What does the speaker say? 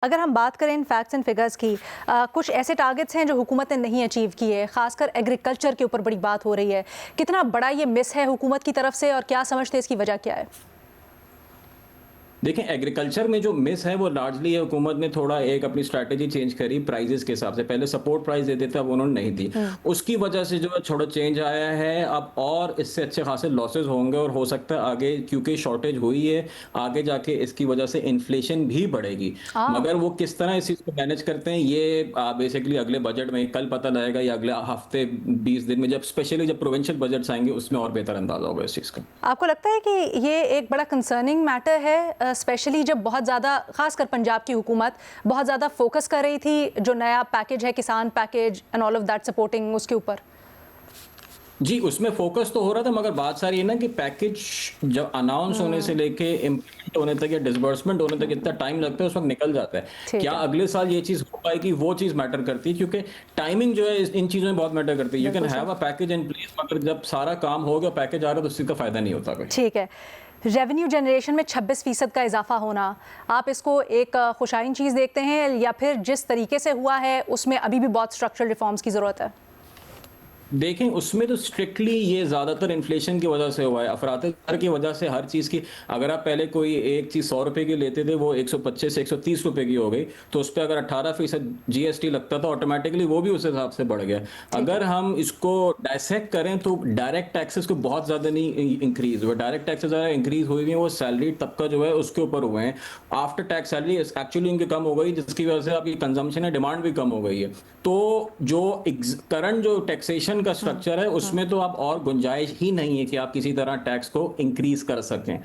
अगर हम बात करें इन फैक्ट्स एंड फिगर्स की, कुछ ऐसे टारगेट्स हैं जो हुकूमत ने नहीं अचीव किए, खासकर एग्रीकल्चर के ऊपर बड़ी बात हो रही है। कितना बड़ा ये मिस है हुकूमत की तरफ से और क्या समझते हैं इसकी वजह क्या है? देखिए, एग्रीकल्चर में जो मिस है वो लार्जली है हुकूमत ने थोड़ा एक अपनी स्ट्रैटेजी चेंज करी प्राइजेस के हिसाब से। पहले सपोर्ट प्राइस देते थे, अब उन्होंने नहीं दी। हुँ। उसकी वजह से जो है थोड़ा चेंज आया है अब, और इससे अच्छे खासे लॉसेस होंगे और हो सकता है आगे, क्योंकि शॉर्टेज हुई है, आगे जाके इसकी वजह से इन्फ्लेशन भी बढ़ेगी। हाँ। मगर वो किस तरह इस चीज़ को मैनेज करते हैं ये बेसिकली अगले बजट में कल पता लगेगा या अगले हफ्ते 20 दिन में, जब स्पेशली जब प्रोविंशियल बजट्स आएंगे उसमें और बेहतर अंदाजा होगा इस चीज़ का। आपको लगता है कि ये एक बड़ा कंसर्निंग मैटर है, स्पेशली जब बहुत ज़्यादा, खासकर पंजाब की हुकूमत बहुत ज़्यादा फोकस कर रही थी जो नया पैकेज है, किसान package and all of that supporting उसके ऊपर? जी, उसमें फ़ोकस तो हो रहा था, मगर बात सारी है ना कि पैकेज जब अनाउंस होने से लेके इम्प्लीमेंट होने तक या डिसबर्समेंट होने तक इतना टाइम लगता है, उस वक़्त निकल जाता है। ठीक क्या है। अगले साल ये चीज़ हो पाएगी, वो चीज़ मैटर करती है, क्योंकि टाइमिंग जो है इन चीज़ों में बहुत मैटर करती है। यू कैन बिल्कुल सही। Have a package in place, मगर जब सारा काम हो गया, पैकेज आ रहा है, तो उस चीज़ का फ़ायदा नहीं होता कोई। ठीक है। रेवेन्यू जनरेशन में 26% का इजाफा होना, आप इसको एक खुशाइन चीज़ देखते हैं या फिर जिस तरीके से हुआ है उसमें अभी भी बहुत स्ट्रक्चरल रिफॉर्म्स की ज़रूरत है? देखें, उसमें तो स्ट्रिक्टली ये ज़्यादातर इन्फ्लेशन की वजह से हुआ है, अफरात-ए-ज़र की वजह से हर चीज़ की। अगर आप पहले कोई एक चीज़ ₹100 की लेते थे, वो 125 से ₹130 की हो गई, तो उस पे अगर 18% जीएसटी लगता था, ऑटोमैटिकली वो भी उस हिसाब से बढ़ गया। ठीक है। अगर हम इसको डाइसेक्ट करें तो डायरेक्ट टैक्सेस को बहुत ज़्यादा नहीं इंक्रीज़ हुए। डायरेक्ट टैक्सेस ज़्यादा इंक्रीज़ हुई हुई हैं, वो सैलरीड तबका जो है उसके ऊपर हुए हैं। आफ्टर टैक्स सैलरी एक्चुअली उनकी कम हो गई, जिसकी वजह से आपकी कंज़म्पशन है, डिमांड भी कम हो गई है। तो जो करंट जो टैक्सेशन का हुँ, स्ट्रक्चर है, हुँ। उसमें तो अब और गुंजाइश ही नहीं है कि आप किसी तरह टैक्स को इंक्रीज कर सकें।